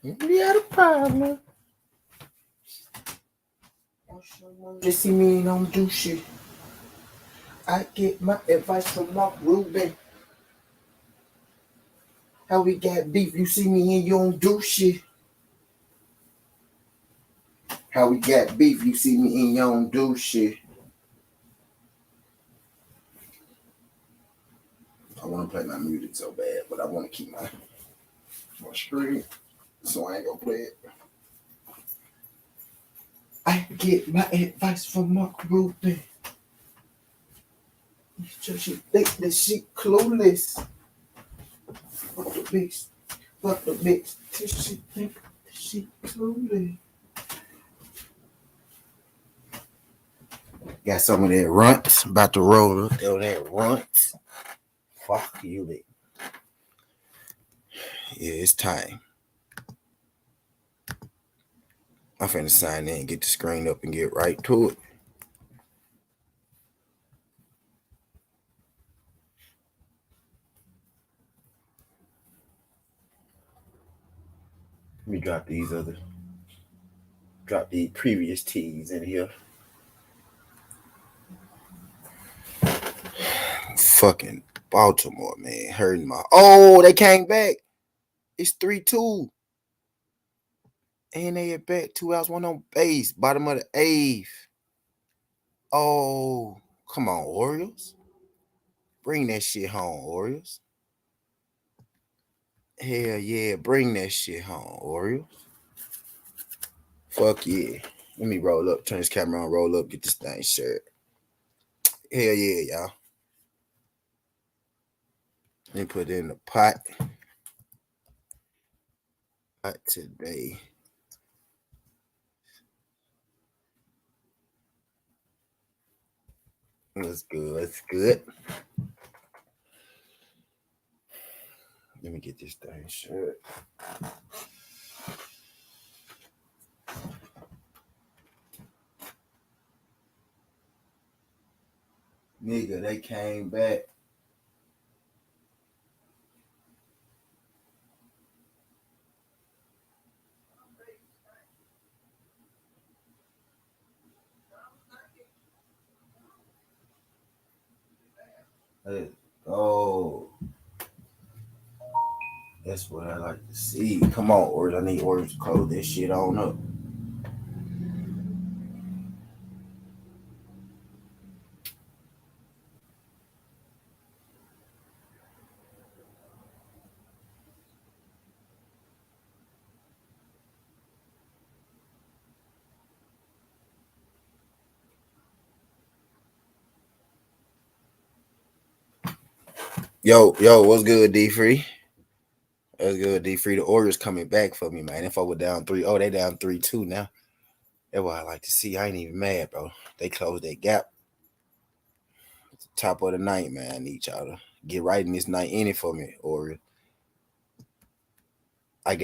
We had a problem. Just see me and don't do shit. I get my advice from Mark Rubin. How we got beef? You see me and you don't do shit. How we got beef? You see me and you don't do shit. I want to play my music so bad, but I want to keep my screen, so I ain't gonna play it. I get my advice from Mark Rubin. She think that she clueless. Fuck the bitch. Fuck the bitch. Till she think that she clueless. Got some of that runts. About to roll up that runts. Fuck you, bitch. Yeah, it's time. I'm finna sign in, get the screen up, and get right to it. Let me drop these previous teas in here. Fucking Baltimore, man, hurting my. Oh, they came back. It's 3-2. And they are back 2 outs, 1 on base. Bottom of the 8th. Oh, come on, Orioles. Bring that shit home, Orioles. Hell yeah, bring that shit home, Orioles. Fuck yeah. Let me roll up, turn this camera on, roll up, get this thing shirt. Hell yeah, y'all. Let me put it in the pot. Pot today. That's good. That's good. Let me get this thing shirt. Nigga, they came back. Let's go. That's what I like to see. Come on, Orioles. I need Orioles to close this shit on up. Yo, what's good, D-Free? What's good, D-Free? The Orioles coming back for me, man. If I were down 3-0, they down 3-2 now. That's what I like to see. I ain't even mad, bro. They closed that gap. Top of the night, man. I need y'all to get right in this night inning for me, Orioles. I'm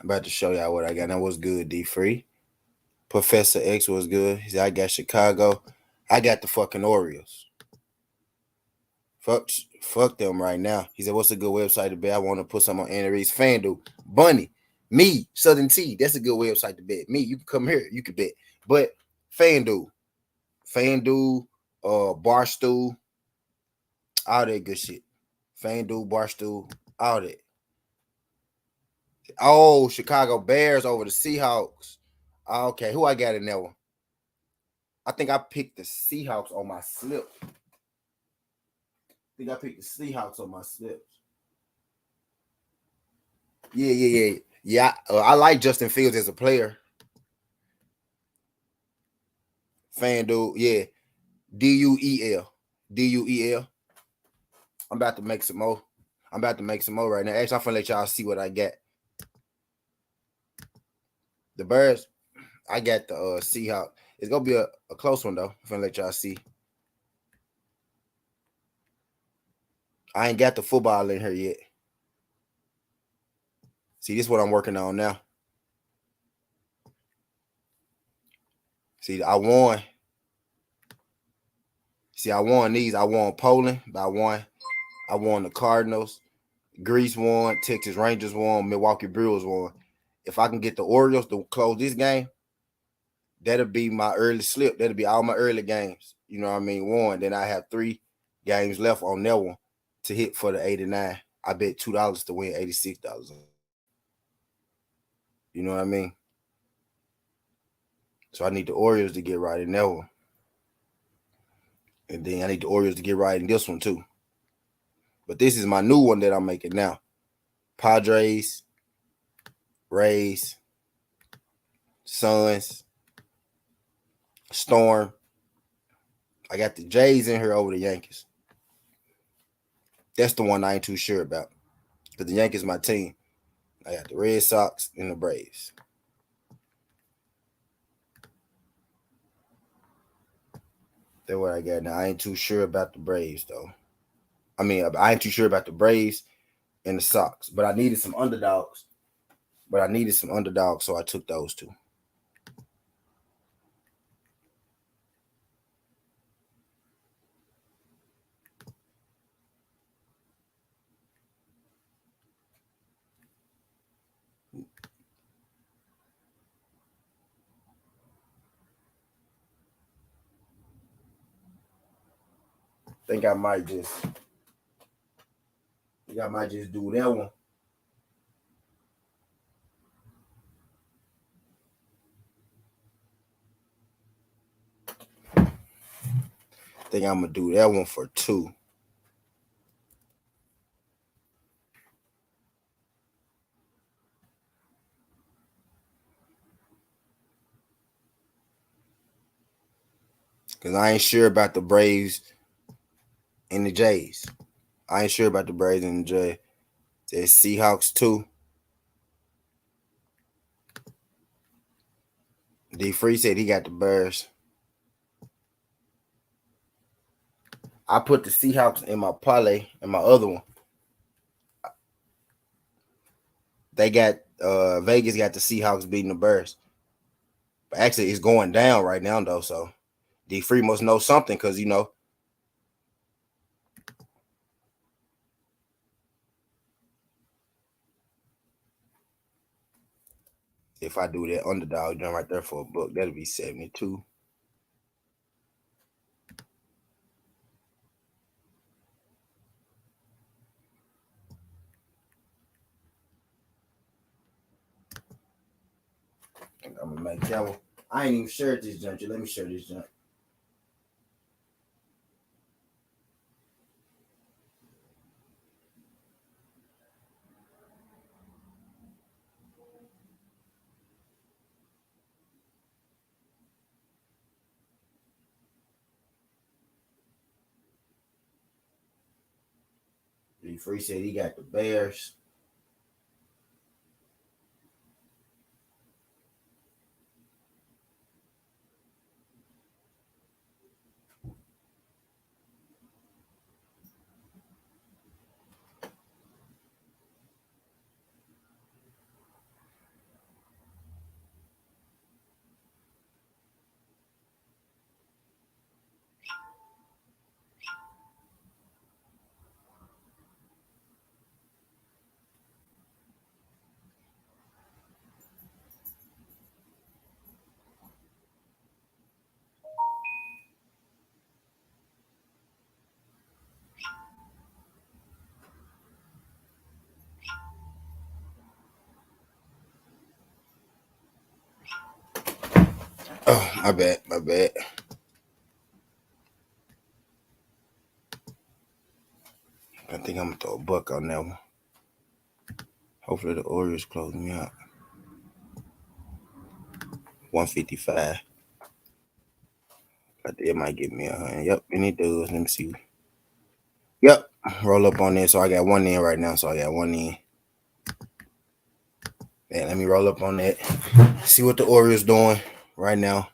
about to show y'all what I got. Now, what's good, D-Free? Professor X was good. He said, I got Chicago. I got the fucking Orioles. Fuck them right now. He said, what's a good website to bet? I want to put some on Anna Reed's FanDuel. Bunny, me, Southerntea. That's a good website to bet. Me, you can come here. You can bet. But FanDuel, Barstool, all that good shit. FanDuel, Barstool, all that. Oh, Chicago Bears over the Seahawks. Okay, who I got in that one? I think I picked the Seahawks on my slip. I picked the Seahawks on my slips. Yeah. I like Justin Fields as a player. FanDuel, yeah. DUEL. I'm about to make some more. Right now. Actually, I'm gonna let y'all see what I got. The Bears, I got the Seahawks. It's gonna be a close one though. I'm gonna let y'all see. I ain't got the football in here yet. See, this is what I'm working on now. See, I won. I won these. I won Poland by 1. I won the Cardinals. Greece won. Texas Rangers won. Milwaukee Brewers won. if I can get the Orioles to close this game, that'll be my early slip. That'll be all my early games. You know what I mean? One. Then I have 3 games left on that one to hit for the 89. I bet $2 to win $86. You know what I mean? So I need the Orioles to get right in that one. And then I need the Orioles to get right in this one too. But this is my new one that I'm making now. Padres, Rays, Suns, Storm. I got the Jays in here over the Yankees. That's the one I ain't too sure about. Because the Yankees my team. I got the Red Sox and the Braves. That's what I got now. I ain't too sure about the Braves, though. I mean, I ain't too sure about the Braves and the Sox. But I needed some underdogs. So I took those 2. Think I might just do that one. Think I'm gonna do that one for 2. Cause I ain't sure about the Braves and the Jays. I ain't sure about the Braves and the Jays. There's Seahawks 2. D Free said he got the Bears. I put the Seahawks in my parlay and my other one. They got Vegas got the Seahawks beating the Bears. But actually it's going down right now though, so D Free must know something because if I do that underdog jump right there for a buck, that'll be 72. I'm gonna make that one. I ain't even shared this jump. Let me share this jump. D Free said he got the Bears. Oh, my bad. I think I'm gonna throw a buck on that one. Hopefully the Orioles close me out. 155. I think it might give me 100. Yep, and it does. Let me see. Yep, roll up on there. So I got one in right now. Yeah, let me roll up on that. See what the Orioles doing right now.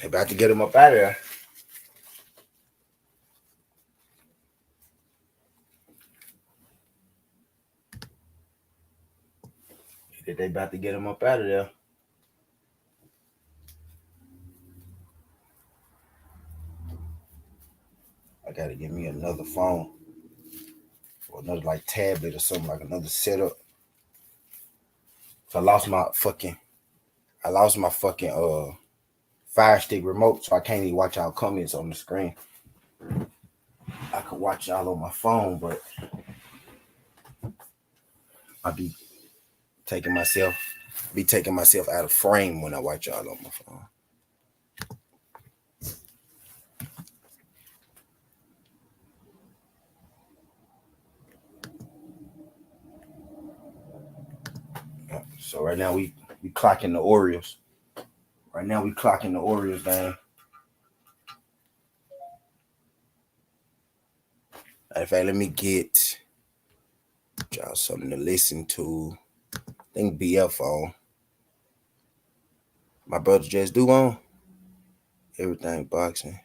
They about to get them up out of there. They about to get them up out of there. I gotta get me another phone. or another like tablet or something, like another setup. So I lost my fucking Fire Stick remote, so I can't even watch y'all comments on the screen. I could watch y'all on my phone, but I be taking myself out of frame when I watch y'all on my phone. So right now we clocking the Orioles. Right now we clocking the Orioles, man. In fact, let me get y'all something to listen to. I think BF on. My brother just do on. Everything boxing.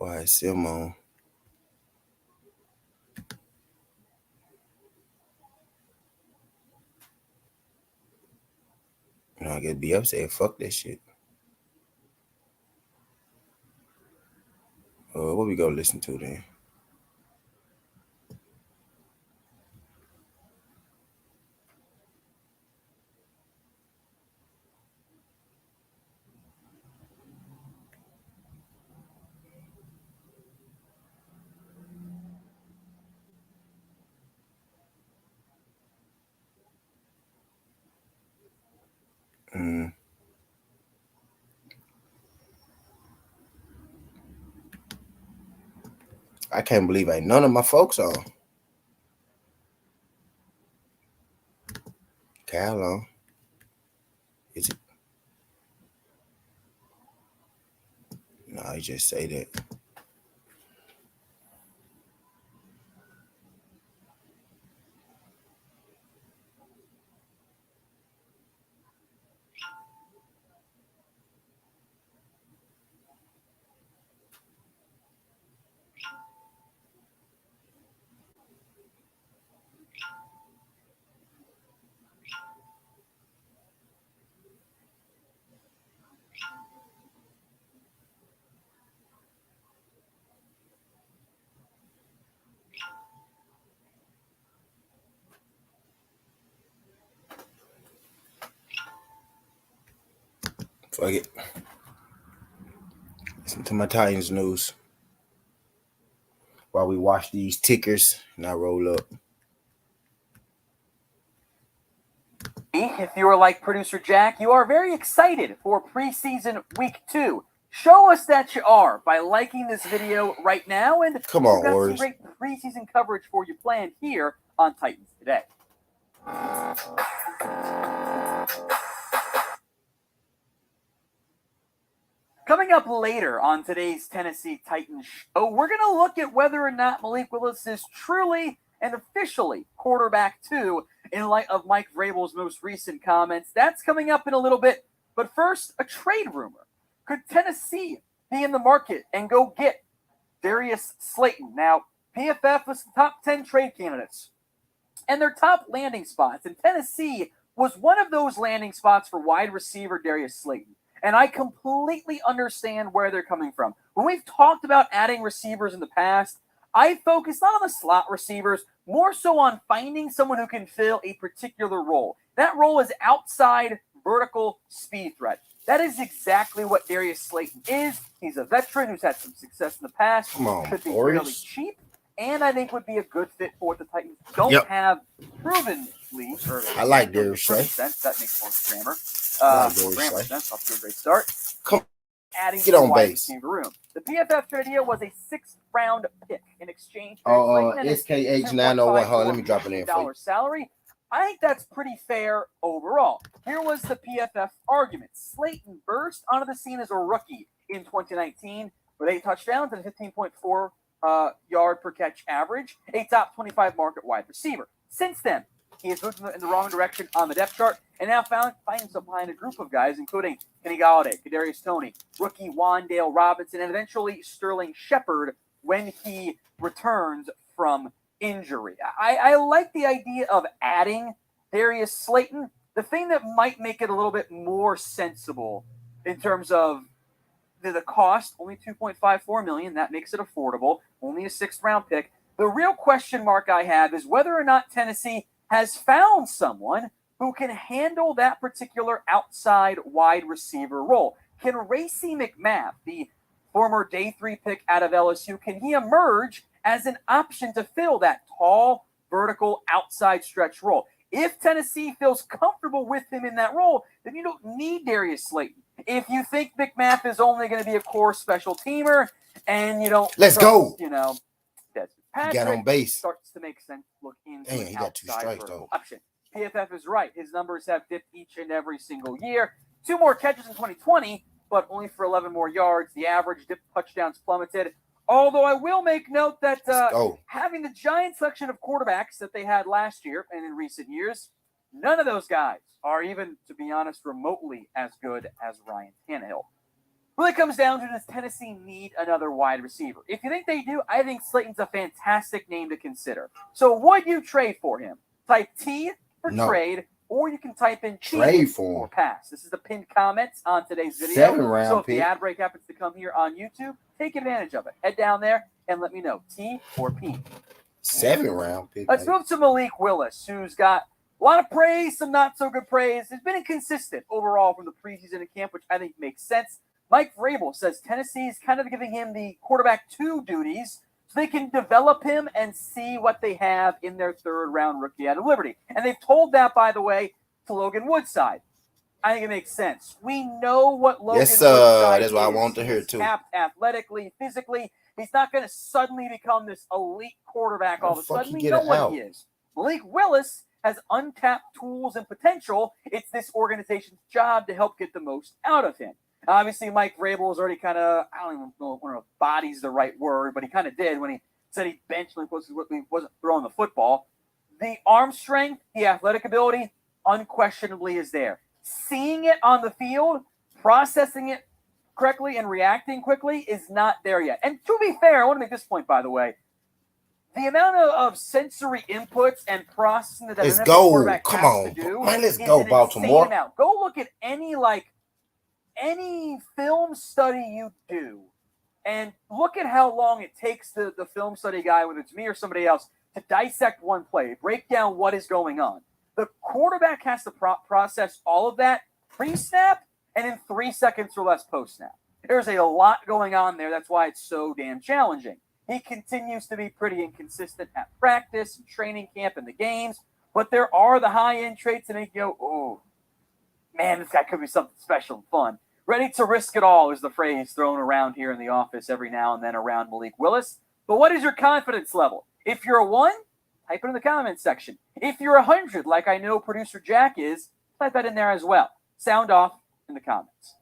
YSM on. You know, I guess BF said, fuck that shit. What we go listen to then? I can't believe ain't none of my folks on. Cal on. Is it? No, he just say that. Fuck it. Listen to my Titans news while we watch these tickers and I roll up. If you are like producer Jack, you are very excited for preseason week 2. Show us that you are by liking this video right now, and Come on, we've got Orioles. some great preseason coverage for you planned here on Titans Today. Coming up later on today's Tennessee Titans show, we're going to look at whether or not Malik Willis is truly and officially quarterback 2 in light of Mike Vrabel's most recent comments. That's coming up in a little bit. But first, a trade rumor. Could Tennessee be in the market and go get Darius Slayton? Now, PFF was the top 10 trade candidates and their top landing spots. And Tennessee was one of those landing spots for wide receiver Darius Slayton. And I completely understand where they're coming from. When we've talked about adding receivers in the past, I focused not on the slot receivers, more so on finding someone who can fill a particular role. That role is outside vertical speed threat. That is exactly what Darius Slayton is. He's a veteran who's had some success in the past. Come on, could be Orioles. really cheap, and I think would be a good fit for what the Titans don't have provenly. I like Darius Slay. That makes more grammar. I like Darius Slay. That's off to a great start. Come, adding get to on the wide base. receiver room. The PFF trade deal was a 6th-round pick in exchange for SKH 901. Hold on, let me drop it in for you. salary. I think that's pretty fair overall. Here was the PFF argument. Slayton burst onto the scene as a rookie in 2019 with 8 touchdowns and 15.4 yard per catch average, a top 25 market wide receiver. Since then, he has moved in the wrong direction on the depth chart and now finds himself behind a group of guys, including Kenny Galladay, Kadarius Toney, rookie Wan'Dale Robinson, and eventually Sterling Shepard when he returns from injury. I like the idea of adding Darius Slayton. The thing that might make it a little bit more sensible in terms of the cost, only $2.54 million, that makes it affordable, only a 6th-round pick. The real question mark I have is whether or not Tennessee has found someone who can handle that particular outside wide receiver role. Can Racey McMath, the former day 3 pick out of LSU, can he emerge as an option to fill that tall, vertical, outside stretch role? If Tennessee feels comfortable with him in that role, then you don't need Darius Slayton. If you think McMath is only going to be a core special teamer and you don't Let's go. Desmond Patrick, got on base. Starts to make sense. Look into Damn, an he got 2 outside strikes, vertical though. option. PFF is right. His numbers have dipped each and every single year. 2 more catches in 2020, but only for 11 more yards. The average dip touchdowns plummeted. Although I will make note that having the giant selection of quarterbacks that they had last year and in recent years, none of those guys are even, to be honest, remotely as good as Ryan Tannehill. Really comes down to, does Tennessee need another wide receiver? If you think they do, I think Slayton's a fantastic name to consider. So would you trade for him? Type T for trade, or you can type in trade for pass. This is the pinned comments on today's video. 7-round so if pick. the ad break happens to come here on YouTube, take advantage of it. Head down there and let me know, T or P. 7-round pick. Let's move to Malik Willis, who's got a lot of praise, some not so good praise. He's been inconsistent overall from the preseason and camp, which I think makes sense. Mike Vrabel says Tennessee is kind of giving him the quarterback 2 duties so they can develop him and see what they have in their 3rd-round rookie out of Liberty. And they've told that, by the way, to Logan Woodside. I think it makes sense. We know what Logan Woodside that's is. what I want to hear, too. Capped athletically, physically. He's not going to suddenly become this elite quarterback all of a sudden. We know what he is. Malik Willis has untapped tools and potential. It's this organization's job to help get the most out of him. Obviously, Mike Vrabel was already kind of, I don't even know if body's the right word, but he kind of did when he said he benched him because he wasn't throwing the football. The arm strength, the athletic ability, unquestionably is there. Seeing it on the field, processing it correctly, and reacting quickly is not there yet. And to be fair, I want to make this point, by the way. The amount of sensory inputs and processing that an NFL quarterback has to do let's is go, an Baltimore. insane amount. Go look at any film study you do and look at how long it takes the film study guy, whether it's me or somebody else, to dissect one play, break down what is going on. The quarterback has to process all of that pre-snap and in 3 seconds or less post-snap. There's a lot going on there. That's why it's so damn challenging. He continues to be pretty inconsistent at practice and training camp and the games, but there are the high-end traits that make you go, oh, man, this guy could be something special and fun. Ready to risk it all is the phrase thrown around here in the office every now and then around Malik Willis. But what is your confidence level? If you're a 1, type it in the comments section. If you're 100, like I know producer Jack is, type that in there as well. Sound off in the comments.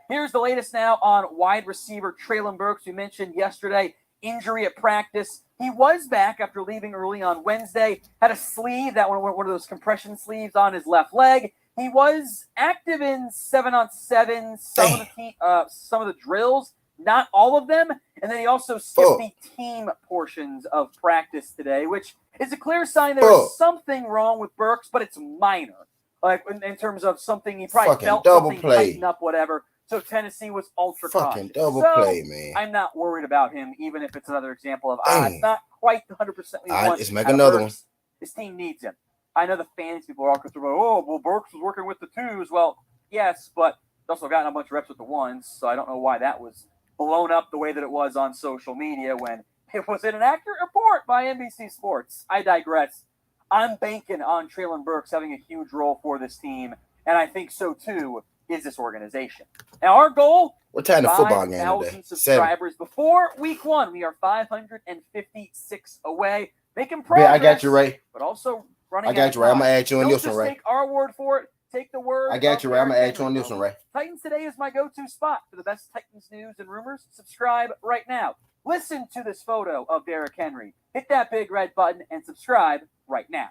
Here's the latest now on wide receiver Treylon Burks. We mentioned yesterday, injury at practice. He was back after leaving early on Wednesday, had a sleeve, that one of those compression sleeves on his left leg. He was active in 7-on-7, some of the drills, not all of them. And then he also skipped the team portions of practice today, which is a clear sign there is something wrong with Burks, but it's minor. Like in terms of something he probably felt something tighten up, whatever. So Tennessee was ultra cautious. Play, man. I'm not worried about him, even if it's another example of it's not quite the 100% we want. Let's make another one. His team needs him. I know the fans people are all concerned about, Burks was working with the 2s. Well, yes, but he's also gotten a bunch of reps with the 1s, so I don't know why that was blown up the way that it was on social media when it was in an accurate report by NBC Sports. I digress. I'm banking on Treylon Burks having a huge role for this team, and I think so too is this organization. Now, our goal, what time the football game today? 5,000 subscribers before week 1. We are 556 away. Making progress. I got you, Ray. But also running. I got you, Ray. I'm gonna add you on this one, Ray. Take our word for it. Take the word. I got you, Ray. I'm gonna add you on this one, Ray. Titans Today is my go-to spot for the best Titans news and rumors. Subscribe right now. Listen to this photo of Derrick Henry. Hit that big red button and subscribe right now.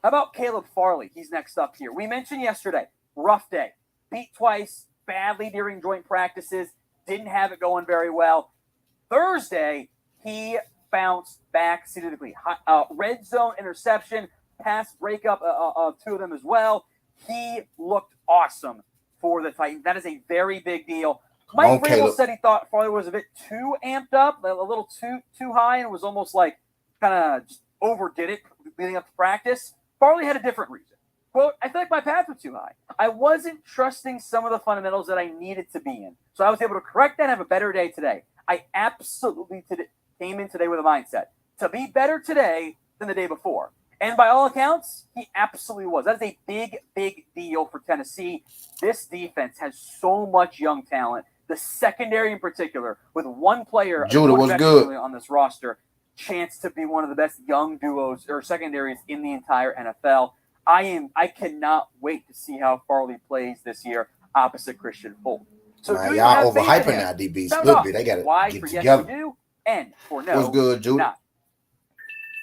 How about Caleb Farley? He's next up here. We mentioned yesterday, rough day. Beat twice, badly during joint practices, didn't have it going very well. Thursday, he bounced back significantly. Red zone interception, pass breakup of 2 of them as well. He looked awesome for the Titans. That is a very big deal. Mike Vrabel said he thought Farley was a bit too amped up, a little too high, and it was almost like kind of overdid it leading up to practice. Farley had a different reason. Quote, I feel like my pads were too high. I wasn't trusting some of the fundamentals that I needed to be in. So I was able to correct that and have a better day today. I absolutely came in today with a mindset to be better today than the day before. And by all accounts, he absolutely was. That is a big, big deal for Tennessee. This defense has so much young talent. The secondary in particular, with one player Judah was good on this roster, chance to be one of the best young duos or secondaries in the entire NFL. I cannot wait to see how Farley plays this year opposite Christian Fulton. So y'all overhyping now, DBs. Good bit. They got to get together. Yes, you do, and for no, what's good, Judah? Not.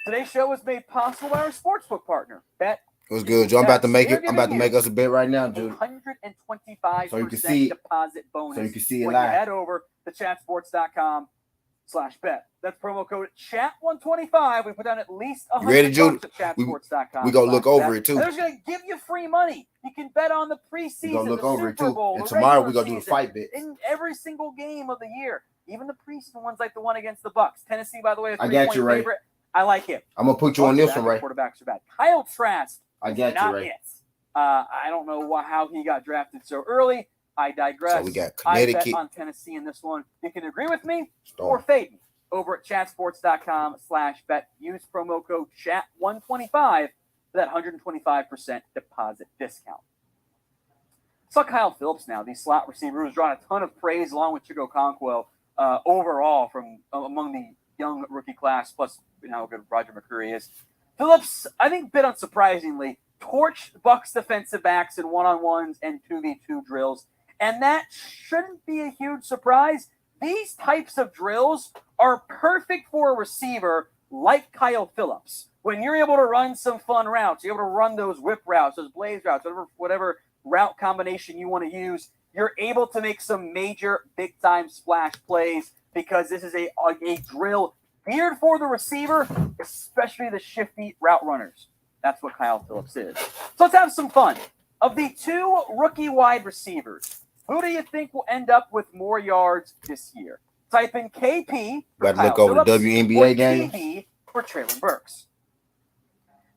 Today's show was made possible by our sportsbook partner, Bet. What's good, Joe? I'm about to make us a bet right now, dude. 125% so you can see deposit bonus. So you can see it when live. You head over to chatsports.com/bet. That's promo code chat125. We put down at least $100 ready, Jude? at chatsports.com. We gonna look over it too. And they're gonna give you free money. You can bet on the preseason, we gonna look the over Super it Bowl, too. And the tomorrow regular we gonna do the season, fight bits in every single game of the year, even the preseason ones like the one against the Bucks. Tennessee, by the way, I got you, Ray. favorite. I like him. I'm gonna put you on this one, Ray. Quarterbacks are bad. Kyle Trask. I got you, Ray. I don't know how he got drafted so early. I digress. So we got Connecticut. I bet on Tennessee in this one. You can agree with me or fade me over at chatsports.com/bet. Use promo code chat125 for that 125% deposit discount. Saw Kyle Phillips now, the slot receiver who's drawn a ton of praise along with Chico Conquo overall from among the young rookie class, plus how good Roger McCreary is. Phillips, I think, bit unsurprisingly, torched Bucks defensive backs in one-on-ones and 2v2 drills. And that shouldn't be a huge surprise. These types of drills are perfect for a receiver like Kyle Phillips. When you're able to run some fun routes, you're able to run those whip routes, those blaze routes, whatever route combination you want to use, you're able to make some major big-time splash plays because this is a drill geared for the receiver, especially the shifty route runners. That's what Kyle Phillips is. So let's have some fun. Of the two rookie wide receivers, who do you think will end up with more yards this year? Type in KP for Kyle look over Phillips, the WNBA game. TB for Traylon Burks.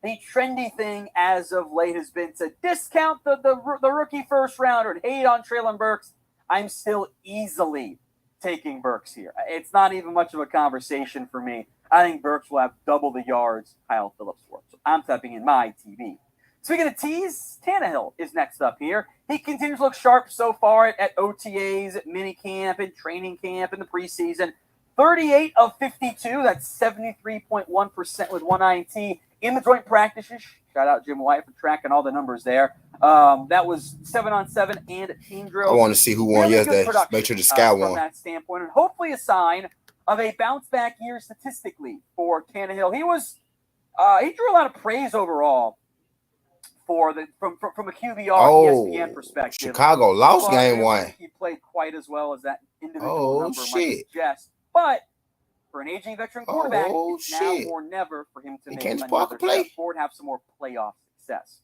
The trendy thing as of late has been to discount the rookie first rounder and hate on Traylon Burks. I'm still easily taking Burks here. It's not even much of a conversation for me. I think Burks will have double the yards Kyle Phillips will. So I'm typing in my TV. Speaking of T's, Tannehill is next up here. He continues to look sharp so far at OTAs, at minicamp, and training camp in the preseason. 38 of 52, that's 73.1% with one INT in the joint practices. Shout out Jim White for tracking all the numbers there. That was 7-on-7 and team drills. I want to see who won yesterday. Make sure the Sky won. From that standpoint, and hopefully a sign of a bounce-back year statistically for Tannehill. He drew a lot of praise overall from a QBR ESPN perspective. Chicago lost game one. He played quite as well as that individual number might suggest. But for an aging veteran quarterback, it's now or never for him to make another step forward and have some more playoff success.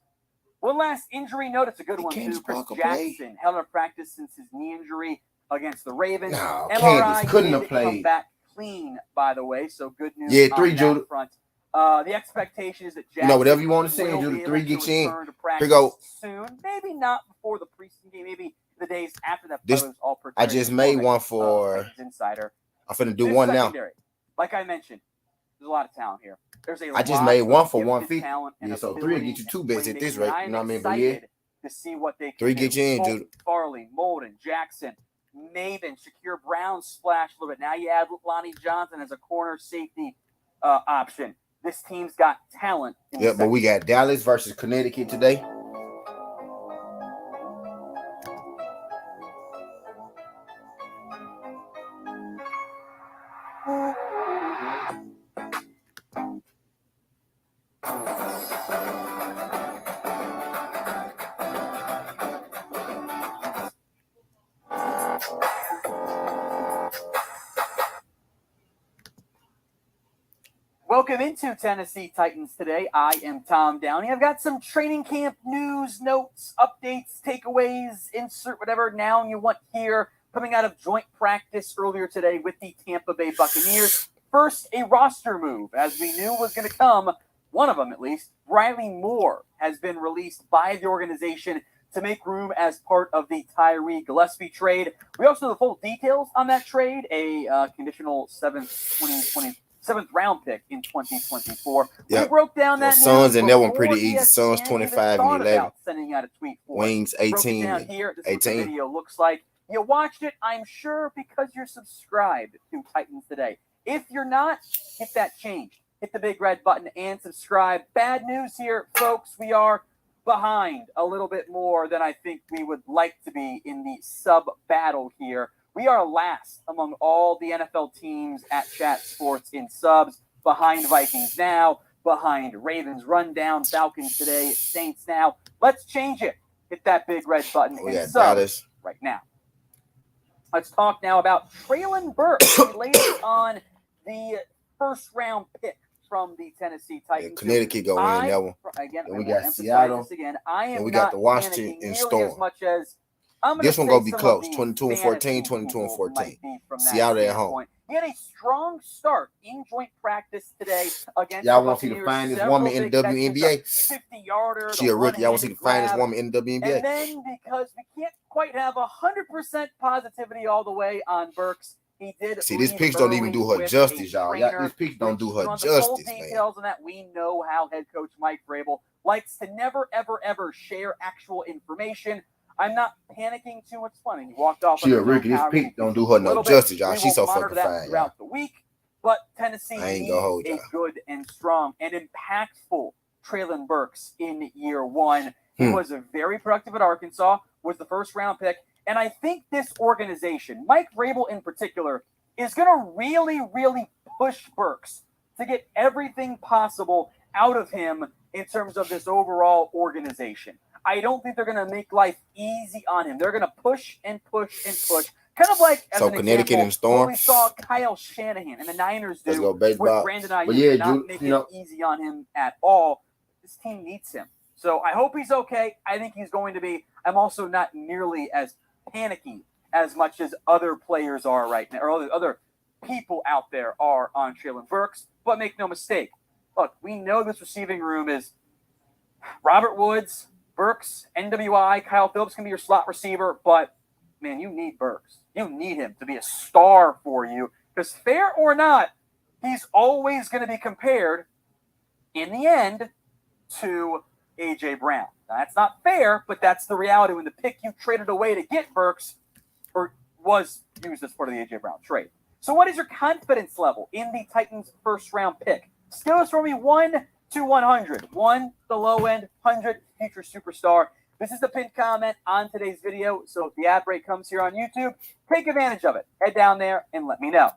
One last injury note. It's a good one, too. Chris Jackson held out of practice since his knee injury against the Ravens. No, MRI couldn't have played. Come back clean, by the way, so good news on 3, that front. The expectation is that Jackson whatever you want to say, Judah, 3 gets you in. Here you go. Soon, maybe not before the preseason game, maybe the days after that. I just made one for Insider. I'm finna do one now. Like I mentioned, there's a lot of talent here. I just made one for 150. Yeah, so 3 will get you 2 bets at this rate. You know what I mean? But yeah, to see what they can 3 get you in, Judah. Farley, Molden, Jackson, Maven, Shakir Brown splash a little bit. Now you add Lonnie Johnson as a corner safety option. This team's got talent. Yeah, but we got Dallas versus Connecticut today. Welcome into Tennessee Titans today. I am Tom Downey. I've got some training camp news, notes, updates, takeaways, insert whatever noun you want here coming out of joint practice earlier today with the Tampa Bay Buccaneers. First, a roster move, as we knew was going to come, one of them at least. Riley Moore has been released by the organization to make room as part of the Tyree Gillespie trade. We also have the full details on that trade, a conditional seventh round pick in 2024. Yep. We broke down that Suns, and that one before pretty easy. Suns 25 and 11. Sending out a tweet for Wings it. 18. Broke it down here. This is what 18. the video looks like. You watched it, I'm sure, because you're subscribed to Titans Today. If you're not, hit that change. Hit the big red button and subscribe. Bad news here, folks. We are behind a little bit more than I think we would like to be in the sub battle here. We are last among all the NFL teams at Chat Sports in subs, behind Vikings now, behind Ravens rundown, Falcons today, Saints now. Let's change it. Hit that big red button and sub right now. Let's talk now about Treylon Burks, the latest on the first round pick from the Tennessee Titans. Yeah, Connecticut go in that one. Again, and we got Seattle. I am and we got the Washington and Storm. As much as this one gonna be close. 22-14, 22-14. Seattle at home. He had a strong start in joint practice today against y'all want to see the finest woman in the WNBA? 50-yarder. She a rookie. Y'all want to see the finest woman in the WNBA? And then because we can't quite have 100% positivity all the way on Burks, he did. See, this picture don't even do her justice, y'all. This picture don't do her justice, man. Details on that. We know how head coach Mike Vrabel likes to never, ever, ever share actual information. I'm not panicking too much fun. He walked off. She a rookie. This pick don't do her no justice, y'all. She's so fucking fine, throughout the week. But Tennessee needs a good and strong and impactful Treylon Burks in year one. He was very productive at Arkansas, was the first round pick. And I think this organization, Mike Vrabel in particular, is going to really, really push Burks to get everything possible out of him in terms of this overall organization. I don't think they're going to make life easy on him. They're going to push and push and push. Kind of like, as an Connecticut example, and Storm. what we saw Kyle Shanahan and the Niners do with Brandon Ayuk, not making it easy on him at all. This team needs him. So I hope he's okay. I think he's going to be. I'm also not nearly as panicky as much as other players are right now, or other people out there are on Treylon Burks. But make no mistake, look, we know this receiving room is Robert Woods, Burks, NWI, Kyle Phillips can be your slot receiver, but man, you need Burks. You need him to be a star for you, because fair or not, he's always going to be compared in the end to A.J. Brown. Now, that's not fair, but that's the reality when the pick you traded away to get Burks was used as part of the A.J. Brown trade. So what is your confidence level in the Titans' first-round pick? Scale us from 1 to 100. 1, the low end, 100, future superstar. This is the pinned comment on today's video, so if the ad break comes here on YouTube, take advantage of it. Head down there and let me know.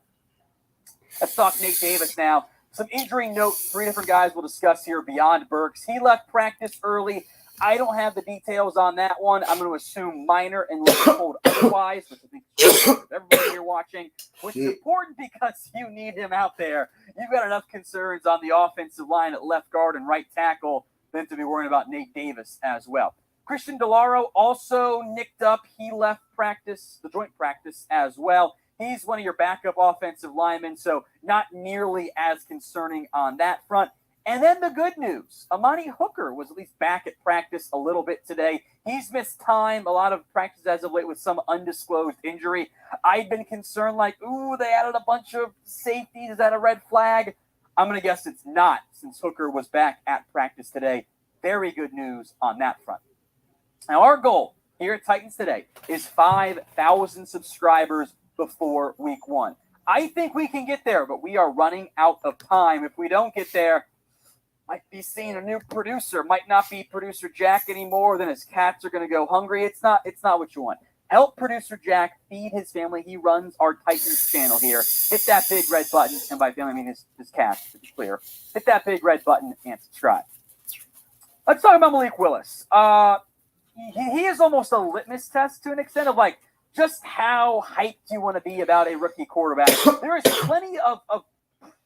Let's talk Nate Davis now. Some injury note, 3 different guys we'll discuss here beyond Burks. He left practice early. I don't have the details on that one. I'm going to assume minor unless told otherwise, which I think is everybody here watching, which is important because you need him out there. You've got enough concerns on the offensive line at left guard and right tackle than to be worrying about Nate Davis as well. Christian DeLauro also nicked up. He left practice, the joint practice as well. He's one of your backup offensive linemen, so not nearly as concerning on that front. And then the good news, Amani Hooker was at least back at practice a little bit today. He's missed time, a lot of practice as of late with some undisclosed injury. I'd been concerned like, ooh, they added a bunch of safeties. Is that a red flag? I'm going to guess it's not, since Hooker was back at practice today. Very good news on that front. Now, our goal here at Titans Today is 5,000 subscribers before week 1. I think we can get there, but we are running out of time. If we don't get there, might be seeing a new producer. Might not be producer Jack anymore. Then his cats are going to go hungry. It's not what you want. Help producer Jack feed his family. He runs our Titans channel here. Hit that big red button. And by family, I mean his cats, to be clear. Hit that big red button and subscribe. Let's talk about Malik Willis. He is almost a litmus test to an extent of like just how hyped you want to be about a rookie quarterback. There is plenty of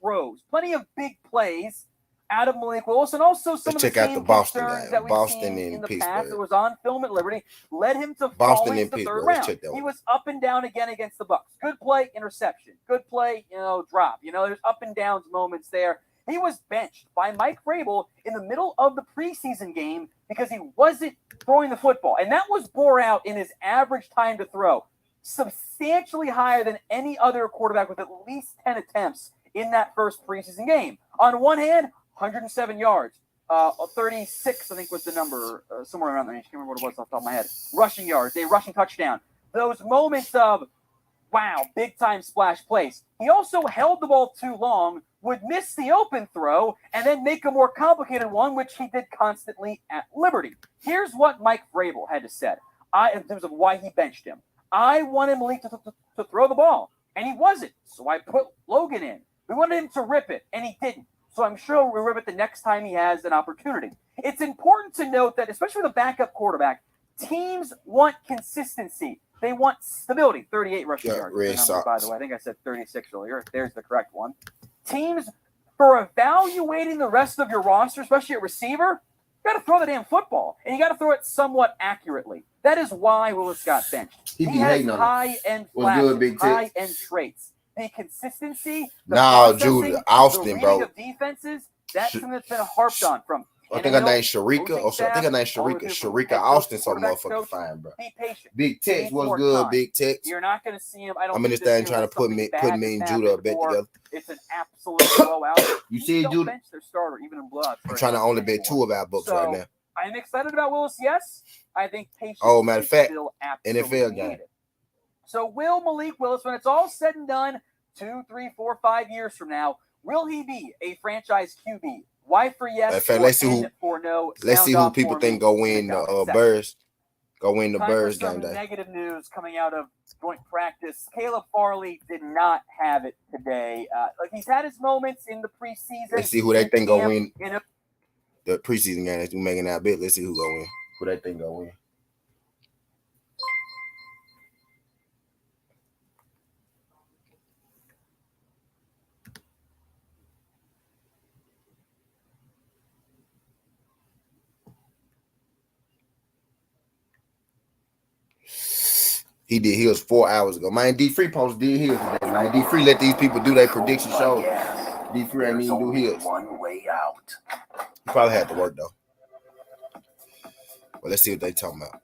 pros, plenty of big plays. out of Malik Willis, and also some Let's of the check out the same Boston concerns game. that we've Boston seen and in the past Pittsburgh. that was on film at Liberty led him to Boston falling and to the third Pittsburgh. round. Let's check that He one. was up and down again against the Bucs. Good play, interception. Good play, drop. There's up and downs moments there. He was benched by Mike Vrabel in the middle of the preseason game because he wasn't throwing the football, and that was bore out in his average time to throw, substantially higher than any other quarterback with at least 10 attempts in that first preseason game. On one hand, 107 yards, 36, I think was the number, somewhere around there. I can't remember what it was off the top of my head. Rushing yards, a rushing touchdown. Those moments of, wow, big-time splash plays. He also held the ball too long, would miss the open throw, and then make a more complicated one, which he did constantly at Liberty. Here's what Mike Vrabel had to say in terms of why he benched him. I wanted Malik to throw the ball, and he wasn't, so I put Logan in. We wanted him to rip it, and he didn't. So I'm sure we'll rip it the next time he has an opportunity. It's important to note that, especially with a backup quarterback, teams want consistency. They want stability. 38 rushing yards. Red Sox. By the way, I think I said 36 earlier. There's the correct one. Teams, for evaluating the rest of your roster, especially at receiver, you got to throw the damn football, and you got to throw it somewhat accurately. That is why Willis got benched. He has high-end flashes, high-end traits. The consistency, the Judah, Austin, the reading bro. of defenses, that's something that's been harped on from. I think her name's Sharika. I think her name's Sharika. Sharika Austin, so motherfucking fine, bro. Be patient. Big Tex was good. Big Tex. You're not going to see him. I'm in this thing trying to put me and Judah a bet together. It's an absolute blowout. You see, Judah? Bench their starter, even in blood. I'm trying to only bet two of our books right now. I'm excited about Willis. Yes, I think patience. Oh, matter of fact, NFL game. Needed. So will Malik Willis, when it's all said and done, 2, 3, 4, 5 years from now, will he be a franchise QB? Why for yes? In fact, let's see who people think go win the Bears. Go win the Bears game day. Negative news coming out of joint practice. Caleb Farley did not have it today. He's had his moments in the preseason. Let's see who they think go win the preseason game. We're making that bet. Let's see who go win. Who they think go win. He did his 4 hours ago. Man, D3 Post did his today. Man, D3 let these people do their prediction shows. D3 ain't even do his. One way out. He probably had to work though. Well, let's see what they talking about.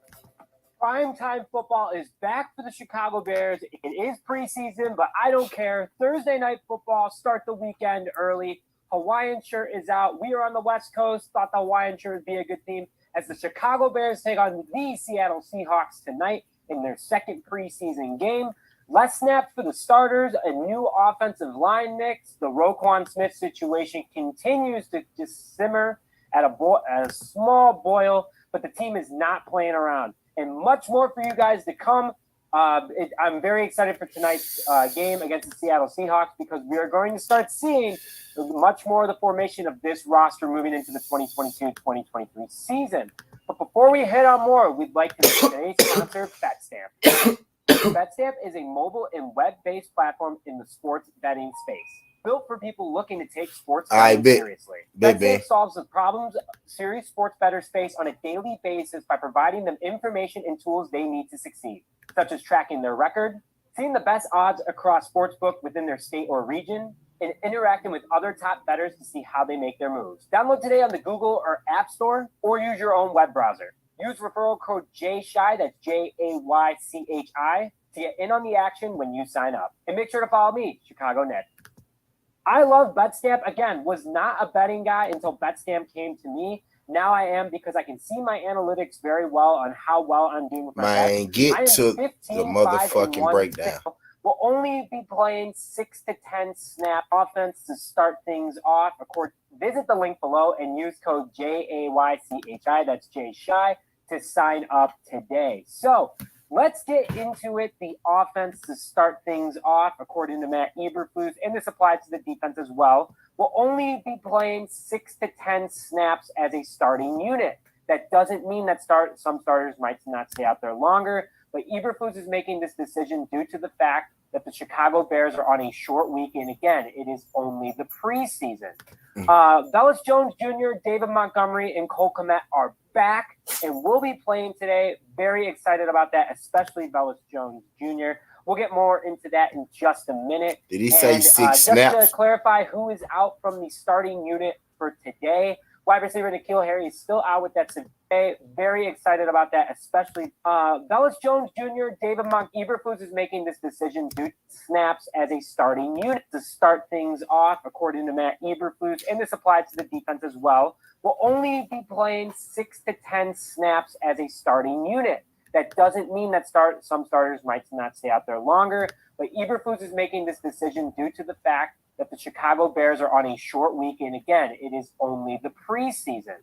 Primetime football is back for the Chicago Bears. It is preseason, but I don't care. Thursday night football, start the weekend early. Hawaiian shirt is out. We are on the West Coast. Thought the Hawaiian shirt would be a good theme as the Chicago Bears take on the Seattle Seahawks tonight in their second preseason game. Less snaps for the starters, a new offensive line mix. The Roquan Smith situation continues to just simmer at a small boil, but the team is not playing around. And much more for you guys to come. I'm very excited for tonight's game against the Seattle Seahawks because we are going to start seeing much more of the formation of this roster moving into the 2022-2023 season. But before we hit on more, we'd like to thank today's sponsor, BetStamp. BetStamp is a mobile and web-based platform in the sports betting space, built for people looking to take sports betting seriously. BetStamp solves the problems serious sports bettors face on a daily basis by providing them information and tools they need to succeed, such as tracking their record, seeing the best odds across sportsbook within their state or region, and interacting with other top bettors to see how they make their moves. Download today on the Google or App Store, or use your own web browser. Use referral code JSHY, that's JAYCHI, to get in on the action when you sign up. And make sure to follow me, Chicago Net. I love BetStamp. Again, was not a betting guy until BetStamp came to me. Now I am because I can see my analytics very well on how well I'm doing with my bets. Get to the motherfucking breakdown. We'll only be playing 6 to 10 snap offense to start things off. Of course, visit the link below and use code JAYCHI, that's JSHY, to sign up today. So let's get into it. The offense to start things off, according to Matt Eberflus, and this applies to the defense as well, will only be playing 6 to 10 snaps as a starting unit. That doesn't mean that some starters might not stay out there longer, but Eberflus is making this decision due to the fact that the Chicago Bears are on a short week, and again, it is only the preseason. Velus Jones Jr., David Montgomery, and Cole Kmet are back and will be playing today. Very excited about that, especially Velus Jones Jr. We'll get more into that in just a minute. Did he say 6 snaps? Just to clarify who is out from the starting unit for today, wide receiver N'Keal Harry is still out with that today. Very excited about that, especially Velus Jones Jr., David Eberflus is making this decision due to snaps as a starting unit to start things off, according to Matt Eberflus, and this applies to the defense as well. Will only be playing 6 to 10 snaps as a starting unit. That doesn't mean that some starters might not stay out there longer, but Eberflus is making this decision due to the fact that the Chicago Bears are on a short week, and again, it is only the preseason.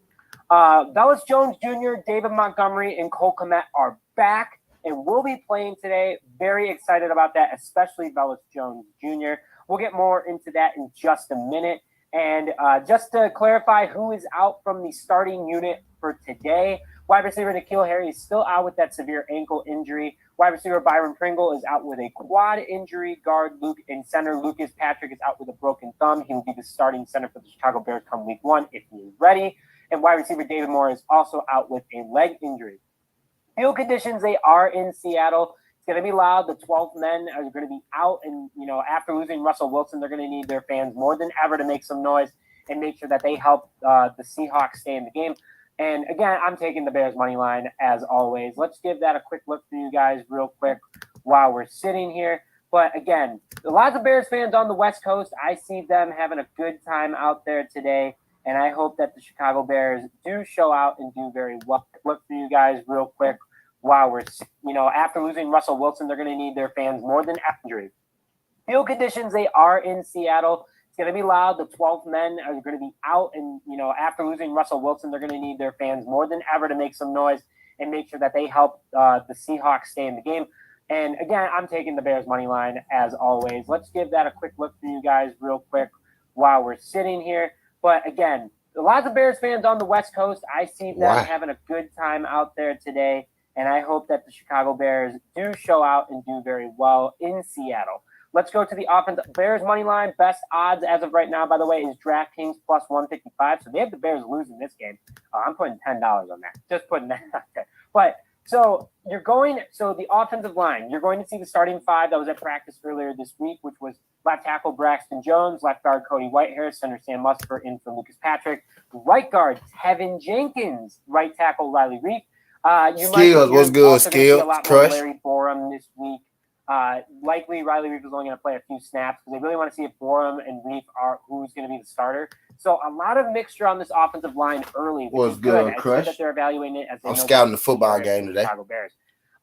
Velus Jones Jr., David Montgomery, and Cole Kmet are back and will be playing today. Very excited about that, especially Velus Jones Jr. We'll get more into that in just a minute. And just to clarify who is out from the starting unit for today, wide receiver N'Keal Harry is still out with that severe ankle injury. Wide receiver Byron Pringle is out with a quad injury. Guard Luke and center Lucas Patrick is out with a broken thumb. He will be the starting center for the Chicago Bears come week 1 if he is ready. And wide receiver David Moore is also out with a leg injury. Field conditions, they are in Seattle. It's going to be loud. The 12 men are going to be out. And, after losing Russell Wilson, they're going to need their fans more than ever to make some noise and make sure that they help the Seahawks stay in the game. And again, I'm taking the Bears money line as always. Let's give that a quick look for you guys real quick while we're sitting here. But again, lots of Bears fans on the West Coast. I see them having a good time out there today. And I hope that the Chicago Bears do show out and do very well. Look for you guys real quick while we're, after losing Russell Wilson, they're going to need their fans more than injury. Field conditions, they are in Seattle. It's going to be loud. The 12 men are going to be out. And, after losing Russell Wilson, they're going to need their fans more than ever to make some noise and make sure that they help the Seahawks stay in the game. And again, I'm taking the Bears money line as always. Let's give that a quick look for you guys real quick while we're sitting here. But again, lots of Bears fans on the West Coast. I see them having a good time out there today. And I hope that the Chicago Bears do show out and do very well in Seattle. Let's go to the offense. Bears money line. Best odds as of right now, by the way, is DraftKings plus 155. So they have the Bears losing this game. I'm putting $10 on that. Just putting that out there. But so the offensive line, you're going to see the starting 5 that was at practice earlier this week, which was left tackle Braxton Jones, left guard Cody Whitehair, center Sam Musper in for Lucas Patrick, right guard Tevin Jenkins, right tackle Riley Reif. Skills, what's good? Skills, Crush. Larry Borum this week. Likely Riley Reif is only going to play a few snaps because they really want to see if Borum and Reif are who's going to be the starter. So a lot of mixture on this offensive line early. What's good, Crush? That they're evaluating it as I'm scouting the football game today. Chicago Bears.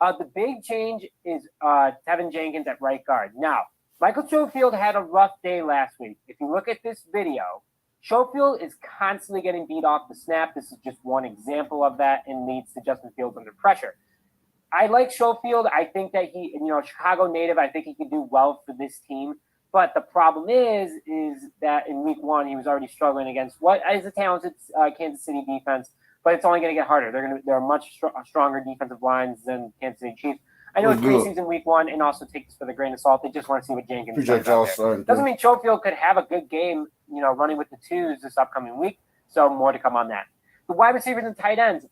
The big change is Tevin Jenkins at right guard. Now, Michael Schofield had a rough day last week. If you look at this video, Schofield is constantly getting beat off the snap. This is just one example of that and leads to Justin Fields under pressure. I like Schofield. I think that he, Chicago native, I think he can do well for this team. But the problem is that in week 1, he was already struggling against what is a talented Kansas City defense, but it's only going to get harder. They're much stronger defensive lines than Kansas City Chiefs. I know it's preseason week 1, and also take this with a grain of salt. They just want to see what Jenkins does. Doesn't mean Schofield could have a good game, running with the twos this upcoming week. So more to come on that. The wide receivers and tight ends,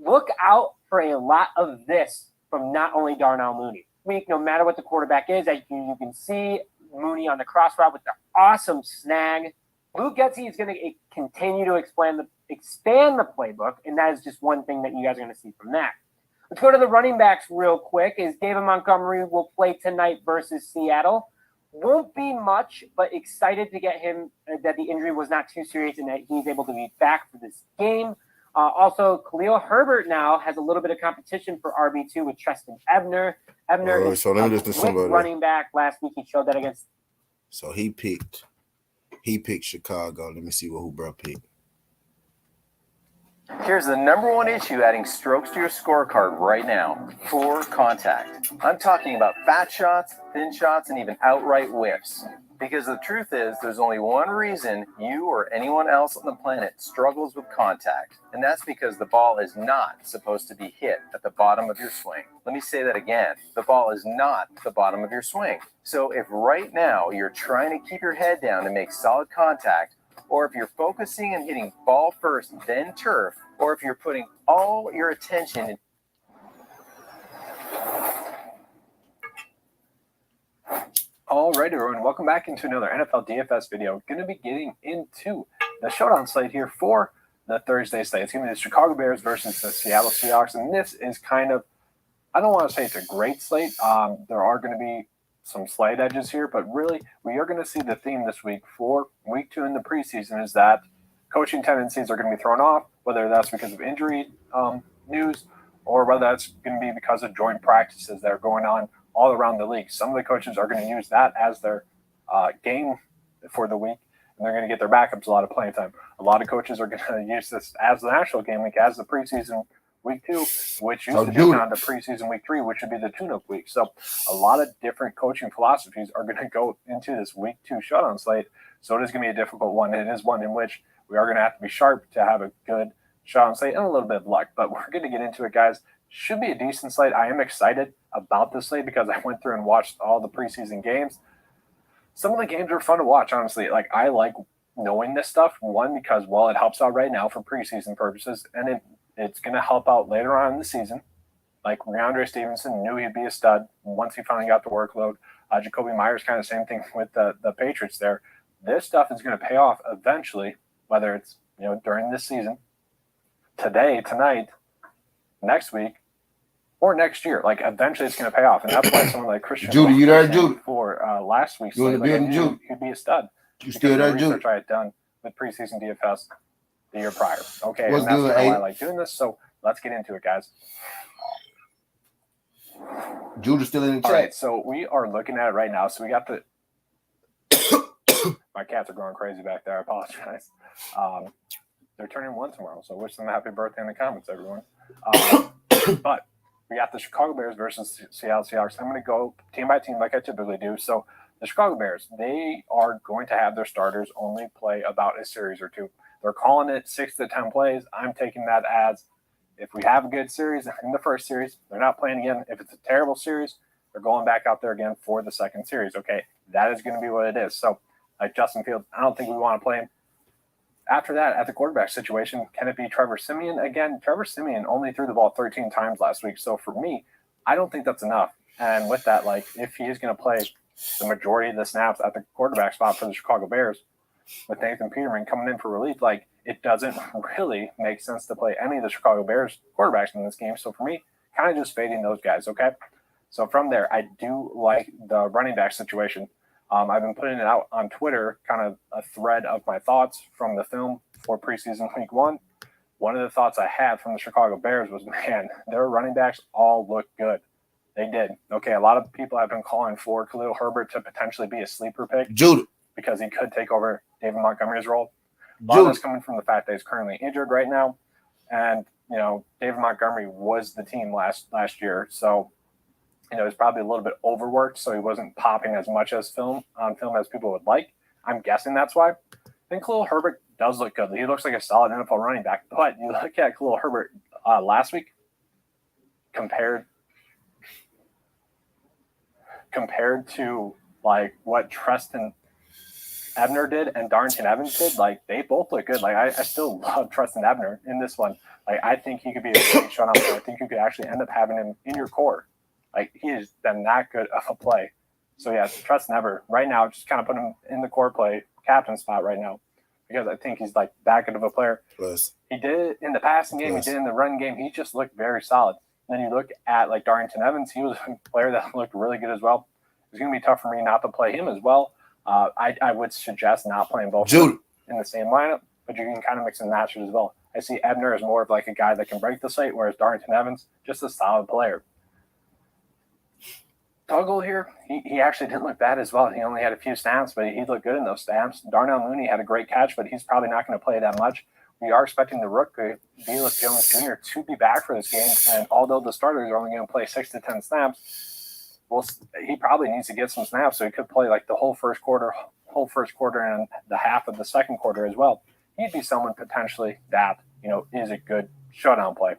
look out for a lot of this from not only Darnell Mooney. No matter what the quarterback is, you can see Mooney on the cross route with the awesome snag. Luke Getsy is going to continue to expand the playbook, and that is just one thing that you guys are going to see from that. Let's go to the running backs real quick. Is David Montgomery will play tonight versus Seattle. Won't be much, but excited to get him that the injury was not too serious and that he's able to be back for this game. Also, Khalil Herbert now has a little bit of competition for RB2 with Treston Ebner. Ebner is a quick running back. Last week he showed that against. So he picked Chicago. Let me see who bro picked. Here's the number 1 issue adding strokes to your scorecard right now: poor contact. I'm talking about fat shots, thin shots, and even outright whiffs. Because the truth is, there's only one reason you or anyone else on the planet struggles with contact, and that's because the ball is not supposed to be hit at the bottom of your swing. Let me say that again. The ball is not the bottom of your swing. So if right now you're trying to keep your head down to make solid contact, or if you're focusing and hitting ball first, then turf, or if you're putting all your attention in. All right, everyone, welcome back into another NFL DFS video. Going to be getting into the showdown slate here for the Thursday slate. It's going to be the Chicago Bears versus the Seattle Seahawks, and this is kind of, I don't want to say it's a great slate. There are going to be some slight edges here, but really we are going to see the theme this week for week 2 in the preseason is that coaching tendencies are going to be thrown off, whether that's because of injury news or whether that's going to be because of joint practices that are going on all around the league. Some of the coaches are going to use that as their game for the week, and they're going to get their backups a lot of playing time. A lot of coaches are going to use this as the national game week, as the preseason week 2, which used to be on the preseason week 3, which would be the tune-up week. So a lot of different coaching philosophies are going to go into this week 2 shutdown slate. So it is going to be a difficult one. It is one in which we are going to have to be sharp to have a good shutdown slate and a little bit of luck. But we're going to get into it, guys. Should be a decent slate. I am excited about this slate because I went through and watched all the preseason games. Some of the games are fun to watch, honestly. Like, I like knowing this stuff. One, because, well, it helps out right now for preseason purposes, and it's going to help out later on in the season. Like, Rhamondre Stevenson knew he'd be a stud once he finally got the workload. Jacoby Myers, kind of same thing with the Patriots there. This stuff is going to pay off eventually, whether it's, during this season, today, tonight, next week, or next year. Like, eventually it's going to pay off. And that's why someone like Christian Judy, you there, Judy? For last week's You in the building, Judy? He'd be a stud. You still there, Judy? Research I had done with preseason DFS the year prior. Okay, What's and that's good, why I like doing this. So let's get into it, guys. Judy's still in the chat. All right, so we are looking at it right now. So we got the my cats are going crazy back there. I apologize. They're turning 1 tomorrow, so wish them a happy birthday in the comments, everyone. But we got the Chicago Bears versus Seattle Seahawks. I'm going to go team by team like I typically do. So the Chicago Bears, they are going to have their starters only play about a series or 2. They're calling it 6 to 10 plays. I'm taking that as if we have a good series in the first series, they're not playing again. If it's a terrible series, they're going back out there again for the second series. Okay, that is going to be what it is. So like Justin Fields, I don't think we want to play him. After that, at the quarterback situation, can it be Trevor Siemian? Again, Trevor Siemian only threw the ball 13 times last week. So for me, I don't think that's enough. And with that, like, if he is going to play the majority of the snaps at the quarterback spot for the Chicago Bears, with Nathan Peterman coming in for relief, like, it doesn't really make sense to play any of the Chicago Bears quarterbacks in this game. So for me, kind of just fading those guys, okay? So from there, I do like the running back situation. I've been putting it out on Twitter, kind of a thread of my thoughts from the film for preseason week 1. One of the thoughts I had from the Chicago Bears was, man, their running backs all look good. They did. Okay, a lot of people have been calling for Khalil Herbert to potentially be a sleeper pick. Judy. Because he could take over David Montgomery's role. A lot of that's coming from the fact that he's currently injured right now. And, David Montgomery was the team last year. So, he's probably a little bit overworked, so he wasn't popping as much as on film as people would like. I'm guessing that's why. I think Khalil Herbert does look good. He looks like a solid NFL running back. But you look at Khalil Herbert last week compared to, like, what Treston Ebner did and Darrington Evans did, like, they both look good. Like, I still love Treston Ebner in this one. Like, I think he could be a great shutdown. I think you could actually end up having him in your core. Like, he has been that good of a play. So, yeah, Treston Ebner right now, just kind of put him in the core play captain spot right now because I think he's, like, that good of a player. Plus. He did it in the passing game. Plus. He did it in the run game. He just looked very solid. Then you look at, like, Darrington Evans. He was a player that looked really good as well. It's going to be tough for me not to play him as well. I would suggest not playing both in the same lineup, but you can kind of mix and match it as well. I see Ebner as more of like a guy that can break the slate, whereas Darrington Evans, just a solid player. Tuggle here, he actually didn't look bad as well. He only had a few snaps, but he looked good in those snaps. Darnell Mooney had a great catch, but he's probably not going to play that much. We are expecting the rookie, Velus Jones Jr., to be back for this game, and although the starters are only going to play 6 to 10 snaps, he probably needs to get some snaps, so he could play like the whole first quarter and the half of the second quarter as well. He'd be someone potentially that, is a good shutdown play.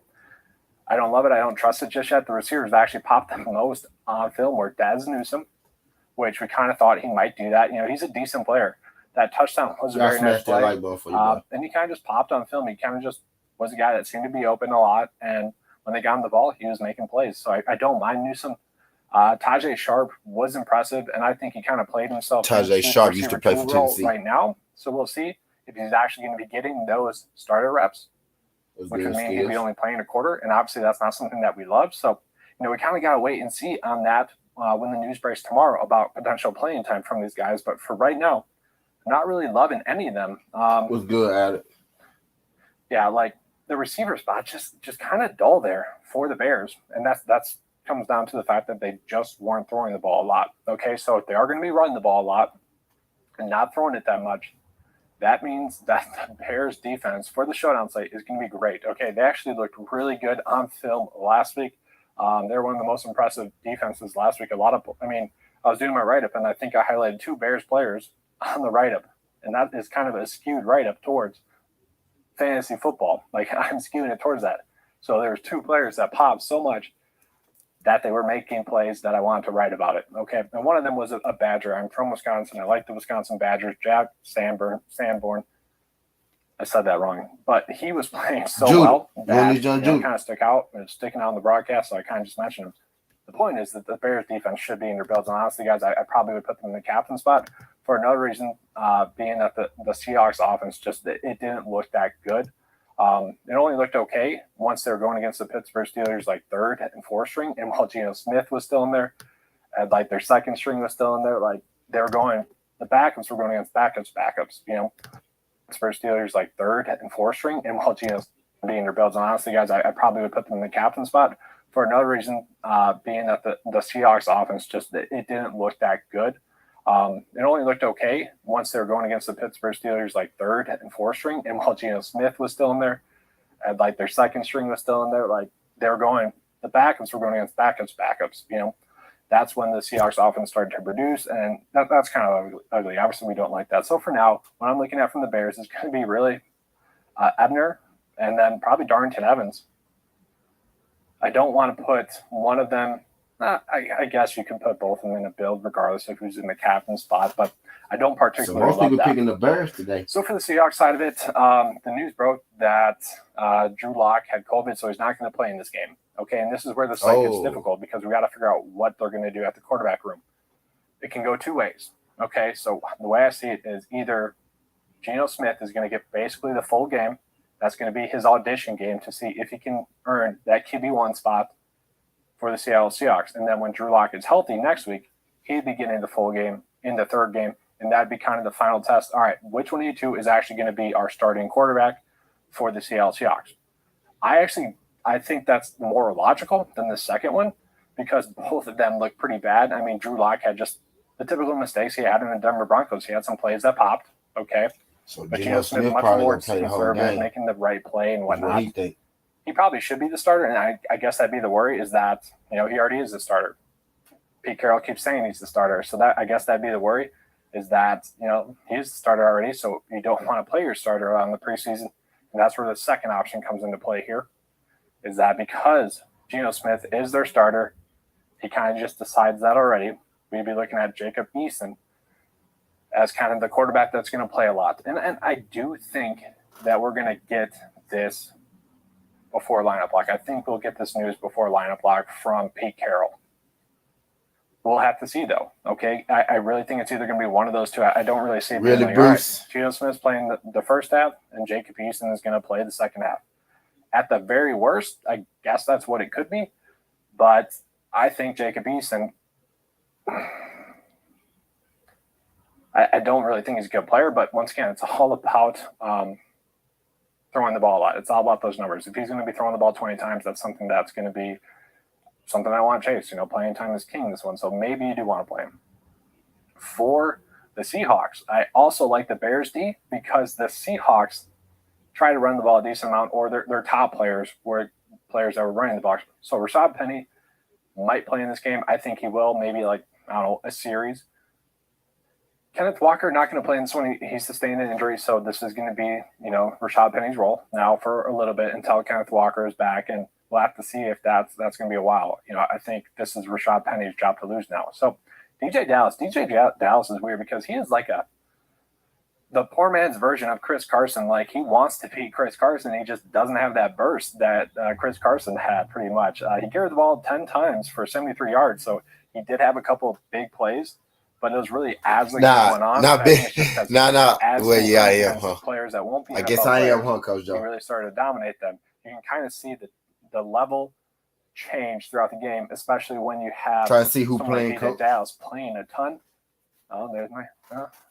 I don't love it. I don't trust it just yet. The receivers that actually popped the most on film were Dez Newsome, which we kind of thought he might do that. He's a decent player. That touchdown was a very nice play. And he kind of just popped on film. He kind of just was a guy that seemed to be open a lot. And when they got him the ball, he was making plays. So I don't mind Newsome. Tajay Sharp was impressive, and I think he kind of played himself. Tajay Sharp used to play for Tennessee right now. So we'll see if he's actually going to be getting those starter reps, which would mean he'd be only playing a quarter. And obviously that's not something that we love. So, we kind of got to wait and see on that when the news breaks tomorrow about potential playing time from these guys. But for right now, not really loving any of them. Was good at it. Yeah, like the receiver spot just kind of dull there for the Bears. And that's comes down to the fact that they just weren't throwing the ball a lot. Okay, so if they are going to be running the ball a lot and not throwing it that much, that means that the Bears defense for the showdown site is going to be great. Okay, they actually looked really good on film last week. They were one of the most impressive defenses last week. I was doing my write-up, and I think I highlighted 2 Bears players on the write-up, and that is kind of a skewed write-up towards fantasy football. Like, I'm skewing it towards that. So there's 2 players that popped so much that they were making plays that I wanted to write about it. Okay, and one of them was a Badger. I'm from Wisconsin. I like the Wisconsin Badgers. Jack Sanborn. I said that wrong, but he was playing so well that kind of sticking out on the broadcast, so I kind of just mentioned him. The point is that the Bears defense should be in their builds, and honestly, guys, I probably would put them in the captain spot for another reason, being that the Seahawks offense it didn't look that good. It only looked okay once they were going against the Pittsburgh Steelers, like 3rd and 4th string, and while Geno Smith was still in there, and like their 2nd string was still in there, like the backups were going against backups. Pittsburgh Steelers like 3rd and 4th string, and while Geno's being their builds, and honestly, guys, I probably would put them in the captain spot for another reason, being that the Seahawks offense it didn't look that good. It only looked okay once they were going against the Pittsburgh Steelers, like 3rd and 4th string, and while Geno Smith was still in there, and like their 2nd string was still in there, like the backups were going against backups. That's when the Seahawks offense started to produce, and that's kind of ugly. Obviously, we don't like that. So for now, what I'm looking at from the Bears is going to be really Ebner, and then probably Darrington Evans. I don't want to put one of them. I guess you can put both of them in a build regardless of who's in the captain spot, but I don't particularly love that. So most people picking the Bears today. So for the Seahawks side of it, the news broke that Drew Lock had COVID, so he's not going to play in this game. Okay, and this is where the site gets difficult because we got to figure out what they're going to do at the quarterback room. It can go 2 ways. Okay, so the way I see it is either Geno Smith is going to get basically the full game. That's going to be his audition game to see if he can earn that QB1 spot for the Seattle Seahawks. And then when Drew Lock is healthy next week, he'd be getting the full game in the 3rd game, and that'd be kind of the final test. All right, which one of you 2 is actually going to be our starting quarterback for the Seattle Seahawks? I think that's more logical than the second one because both of them look pretty bad. I mean, Drew Lock had just the typical mistakes he had in the Denver Broncos. He had some plays that popped, okay? So but Geno Smith much more conservative, making the right play and whatnot. He probably should be the starter, and I guess that'd be the worry is that, he already is the starter. Pete Carroll keeps saying he's the starter, so I guess that'd be the worry is that, he's the starter already, so you don't want to play your starter on the preseason, and that's where the second option comes into play here, is that because Geno Smith is their starter, he kind of just decides that already. We'd be looking at Jacob Eason as kind of the quarterback that's going to play a lot. And I do think that we're going to get this before lineup lock. I think we'll get this news before lineup lock from Pete Carroll. We'll have to see, though. Okay, I really think it's either going to be one of those 2. I don't really see it. Really, Bruce. Right, Geno Smith's playing the first half, and Jacob Eason is going to play the second half. At the very worst, I guess that's what it could be. But I think Jacob Eason, I don't really think he's a good player. But once again, it's all about throwing the ball a lot. It's all about those numbers. If he's going to be throwing the ball 20 times, that's something that's going to be something I want to chase. Playing time is king this one. So maybe you do want to play him. For the Seahawks, I also like the Bears D because the Seahawks try to run the ball a decent amount, or their top players were players that were running the ball. So Rashad Penny might play in this game. I think he will. Maybe like, I don't know, a series. Kenneth Walker not going to play in this one. He sustained an injury, so this is going to be, Rashad Penny's role now for a little bit until Kenneth Walker is back, and we'll have to see if that's going to be a while. I think this is Rashad Penny's job to lose now. So DJ Dallas is weird because he is like the poor man's version of Chris Carson. Like, he wants to be Chris Carson. He just doesn't have that burst that Chris Carson had pretty much. He carried the ball 10 times for 73 yards, so he did have a couple of big plays. But it was really as the game went on. Not big. Nah. Well, yeah, I am, huh? Players that won't be. I guess I am, huh, Coach Joe? He really started to dominate them. You can kind of see the level change throughout the game, especially when you have. Try to see who playing. Like Dallas playing a ton. Oh, there's my.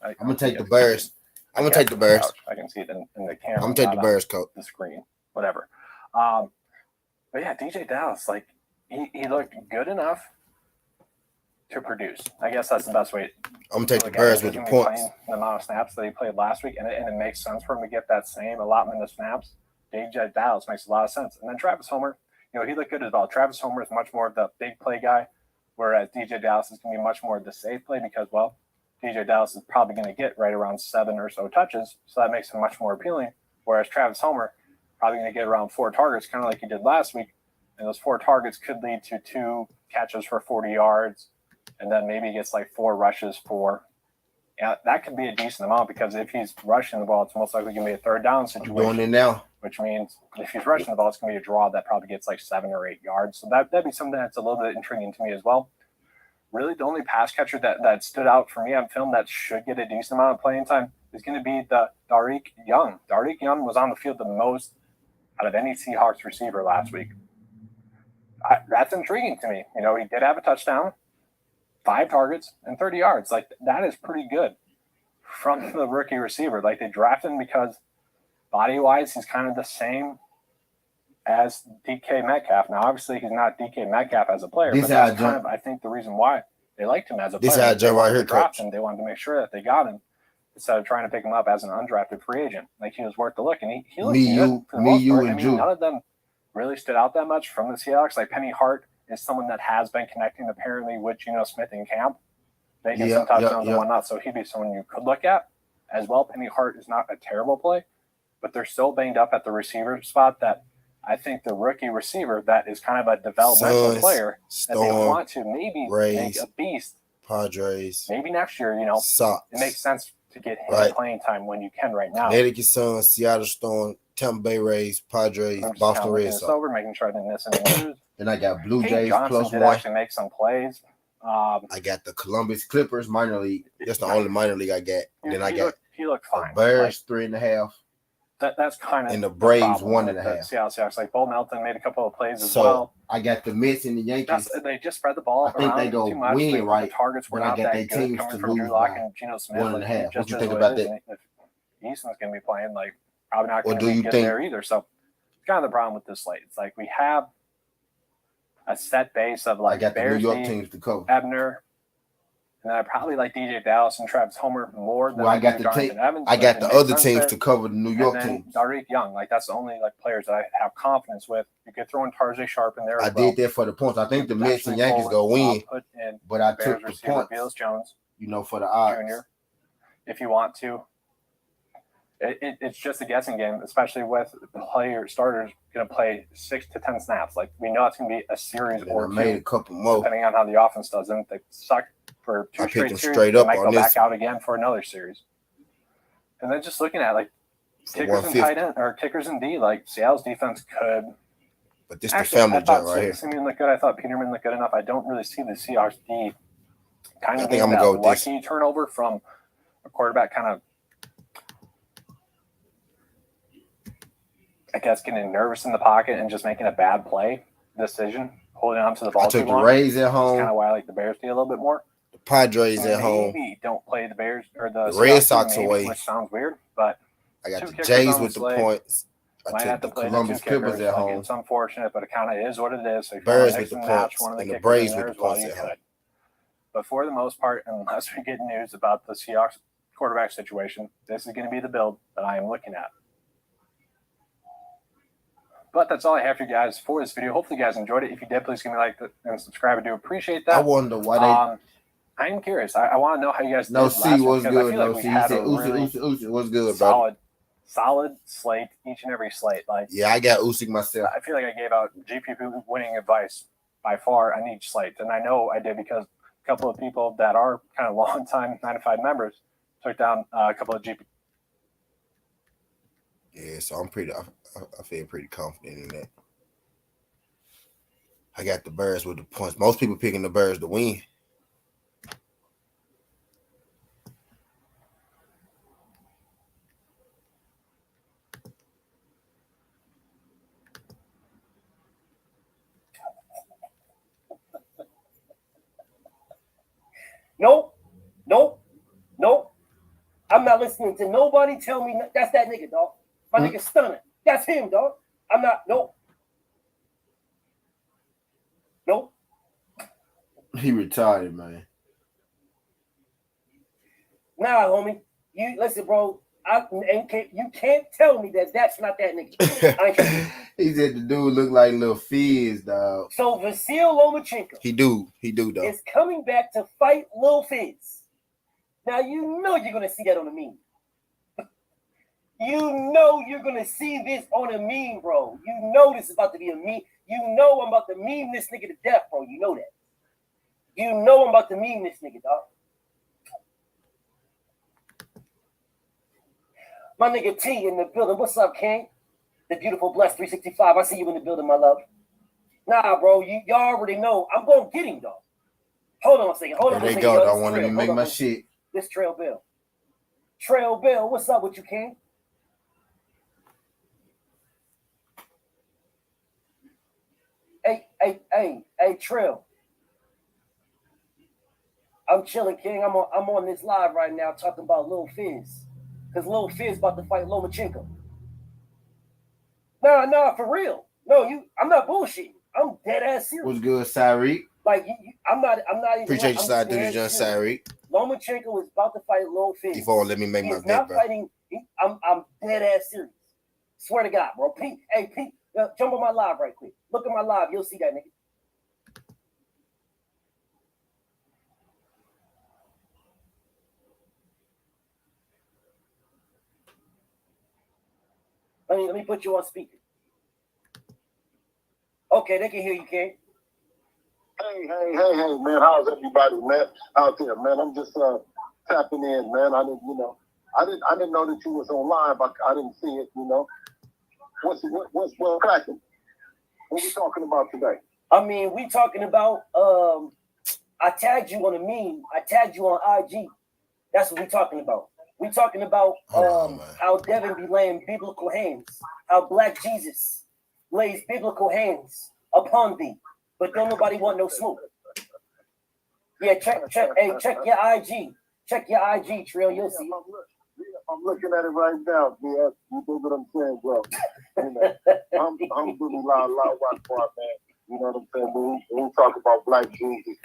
I'm gonna take the Bears. I'm gonna take the Bears. I can see it in the camera. I'm gonna take the Bears, Coach. The screen, whatever. But yeah, DJ Dallas, like he looked good enough to produce. I guess that's the best way. I'm gonna take the Bears with the points. The amount of snaps that he played last week, and it makes sense for him to get that same allotment of snaps. DJ Dallas makes a lot of sense. And then Travis Homer, he looked good as well. Travis Homer is much more of the big play guy, whereas DJ Dallas is going to be much more of the safe play because, well, DJ Dallas is probably going to get right around 7 or so touches, so that makes him much more appealing. Whereas Travis Homer probably going to get around 4 targets, kind of like he did last week, and those 4 targets could lead to 2 catches for 40 yards. And then maybe he gets like 4 rushes for. Yeah, that could be a decent amount because if he's rushing the ball, it's most likely going to be a third down situation. I'm doing it now. Which means if he's rushing the ball, it's going to be a draw that probably gets like 7 or 8 yards. So that'd be something that's a little bit intriguing to me as well. Really, the only pass catcher that stood out for me on film that should get a decent amount of playing time is going to be the Dareke Young. Dareke Young was on the field the most out of any Seahawks receiver last week. That's intriguing to me. He did have a touchdown. 5 targets and 30 yards. Like, that is pretty good from the rookie receiver. Like, they drafted him because body-wise, he's kind of the same as DK Metcalf. Now, obviously, he's not DK Metcalf as a player, but that's kind of, I think, the reason why they liked him as a player. This is Joe right here, Coach. They wanted to make sure that they got him instead of trying to pick him up as an undrafted free agent. Like, he was worth the look, and he looked good for the most part. I mean, none of them really stood out that much from the Seahawks. Like, Penny Hart is someone that has been connecting apparently with Geno Smith in camp, making some touchdowns and whatnot. So he'd be someone you could look at as well. Penny Hart is not a terrible play, but they're still banged up at the receiver spot that I think the rookie receiver that is kind of a developmental player that they want to maybe make a beast. Padres. Maybe next year, it makes sense to get him playing time when you can right now. Connecticut Suns, Seattle Storm, Tampa Bay Rays, Padres, Boston Red Sox. Over, making sure I didn't miss any news. Then I got Blue Jays Johnson did +1. actually make some plays. I got the Columbus Clippers minor league. That's the only minor league I got. Then I got he looked fine. Bears 3.5. That's kind of and the Braves 1.5. Seattle Seahawks. Like, Bo Melton made a couple of plays as well. I got the Mets and the Yankees. They just spread the ball. I think they go too much. win right. The targets were not that good coming from Drew Lock and Geno Smith. 1.5. What you think about that? If Easton's going to be playing, like, probably not going to get there either. So it's kind of the problem with this slate. It's like we have a set base of like I got Bears, the New York teams to cover. Ebner, and then I probably like DJ Dallas and Travis Homer more than I got the Evans. I got the other teams to cover the New York teams. Dareke Young, like that's the only like players that I have confidence with. You could throw in Tarzay Sharp in there. I did that for the points. I think the Mets and Yankees go win, but I took the points. Beals Jones, for the odds. Junior, if you want to. It's just a guessing game, especially with the starters going to play 6 to 10 snaps. Like, we know it's going to be a series or two, made a couple more, depending on how the offense does. And they suck for 2 straight series. Straight up they might on go this back out again for another series. And then just looking at like kickers and tight end or kickers and D, like Seattle's defense could. But this is the family joint right here. Simeon looked good. I thought Peterman looked good enough. I don't really see the Seahawks D kind of getting that lucky turnover from a quarterback kind of, I guess, getting nervous in the pocket and just making a bad play decision, holding on to the ball. I took the Rays at home. That's kind of why I like the Bears a little bit more. The Padres at home. Maybe don't play the Bears or the Red Sox away. Which sounds weird, but I got the Jays with the points. I took the Columbus Clippers at home. It's unfortunate, but it kind of is what it is. So Bears with the points and the Braves with the points at home. But for the most part, unless we get news about the Seahawks quarterback situation, this is going to be the build that I am looking at. But that's all I have for you guys for this video. Hopefully you guys enjoyed it. If you did, please give me a like and subscribe. I do appreciate that. I wonder why they. I am curious. I want to know how you guys No did C last week, was because I good. feel No like we C. He had said, a really Usyk was good, bro. solid slate, each and every slate. Like, yeah, I got Usyk myself. I feel like I gave out GPP winning advice by far on each slate, and I know I did because a couple of people that are kind of long-time 9-to-5 members took down a couple of GPP. Yeah, so I'm pretty. I feel pretty confident in that. I got the Bears with the points. Most people picking the Bears to win. Nope. I'm not listening to nobody tell me that's that nigga, dog. My nigga Stunner. That's him, dog. I'm not. Nope. He retired, man. Nah, homie. You listen, bro. You can't tell me that that's not that nigga. I ain't He said the dude look like Lil Fizz, dog. So Vasil Lomachenko. He do, though. Is coming back to fight Lil Fizz. Now you know you're gonna see that on the meme. You know you're gonna see this on a meme, bro. You know this is about to be a meme. You know I'm about to meme this nigga to death, bro. You know that. You know I'm about to meme this nigga, dog. My nigga T in the building. What's up, King? The beautiful blessed 365. I see you in the building, my love. Nah, bro. Y'all already know. I'm gonna get him, though. Hold on a second. Hold on a second. There they go. I want to make my shit. This Trail Bill. Trail Bill, what's up with you, King? Hey, Trail. I'm chilling, King. I'm on this live right now talking about Lil Fizz. Because Lil Fizz about to fight Lomachenko. Nah, for real. No, I'm not bullshitting. I'm dead ass serious. What's good, Tyreek? Like I'm not even. Appreciate your side, dude. John Tyreek. Lomachenko is about to fight Lil Fizz. If let me make my bet, bro. Fighting. I'm dead ass serious. Swear to God, bro. Pete, jump on my live right quick. Look at my live. You'll see that nigga. Let me put you on speaker. Okay, they can hear you, King. Hey, man. How's everybody, man? Out there, man. I'm just tapping in, man. I didn't know that you was online, but I didn't see it, you know. What's cracking? What we talking about today? I mean, we talking about I tagged you on a meme. I tagged you on IG. That's what we talking about. We talking about how Devin be laying biblical hands, how Black Jesus lays biblical hands upon thee, but don't nobody want no smoke. Yeah, check your IG. Check your IG, Trill. You'll see. I'm looking at it right now, man. You know what I'm saying, bro? You know, I'm really loud, man. You know what I'm saying? When we talk about Black Jesus,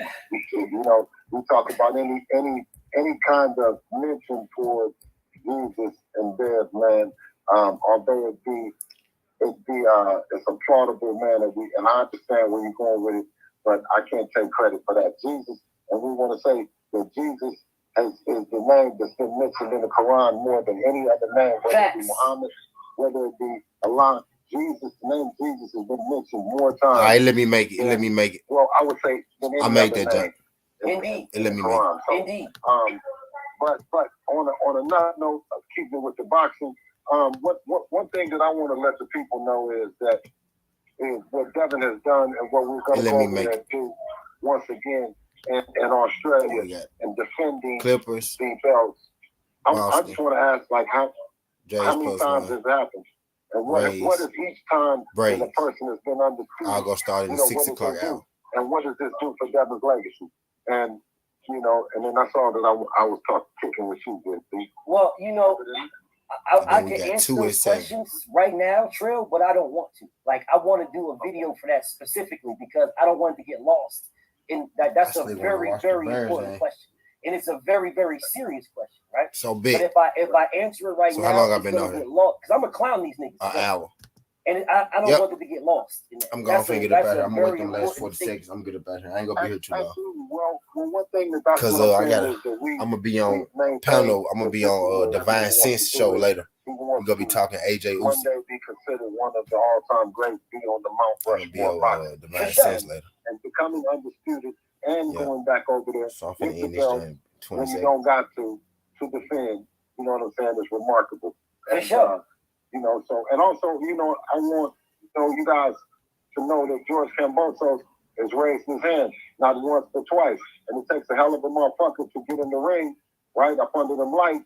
you know, we talk about any kind of mention towards Jesus and theirs, man. Although it's applaudable, man, and I understand where you're going with it, but I can't take credit for that. Jesus, and we want to say that Jesus is the name that's been mentioned in the Quran more than any other name, whether it be Muhammad, whether it be Allah. Jesus, the name Jesus has been mentioned more times. All right, let me make it. Well, I would say I'll make that jump. Indeed. Let me make it. So, indeed. But on another note, keeping with the boxing, one thing that I want to let the people know is what Devin has done and what we're going to go over there do once again in Australia and defending Clippers, the belts. I just want to ask, like, how many times has it happened? And what is each time that a person has been undefeated? I'll go start in the 6 o'clock hour. And what does this do for Devin's legacy? And, you know, and then that's all that I was kicking with you with. Well, you know, I can answer those questions right now, Trill, but I don't want to. Like, I want to do a video for that specifically because I don't want it to get lost. And that's a very, very important question. And it's a very, very serious question, right? So big. But if I answer it right now, how long I've been on here? Because I'm gonna clown these niggas. An hour. And I don't want it to get lost. I'm going to get up out here. I'm going to wait them last 40 seconds. I'm going to get up out here. I ain't going to be here too long. Well, one thing that because I'm going to be on panel. I'm going to be on Divine Sense show later. We're going to be talking AJ Usyk. One day be considered one of the all-time greats, be on the Mount Rushmore. Divine Sense later. And becoming undisputed and going back over there. So I'm going to end this in 20 seconds. You don't got to defend, you know what I'm saying, it's remarkable. For sure. You know, so, and also, you know, I want, you guys to know that George Kambosos has raised his hand not once but twice. And it takes a hell of a motherfucker to get in the ring, right, up under them lights,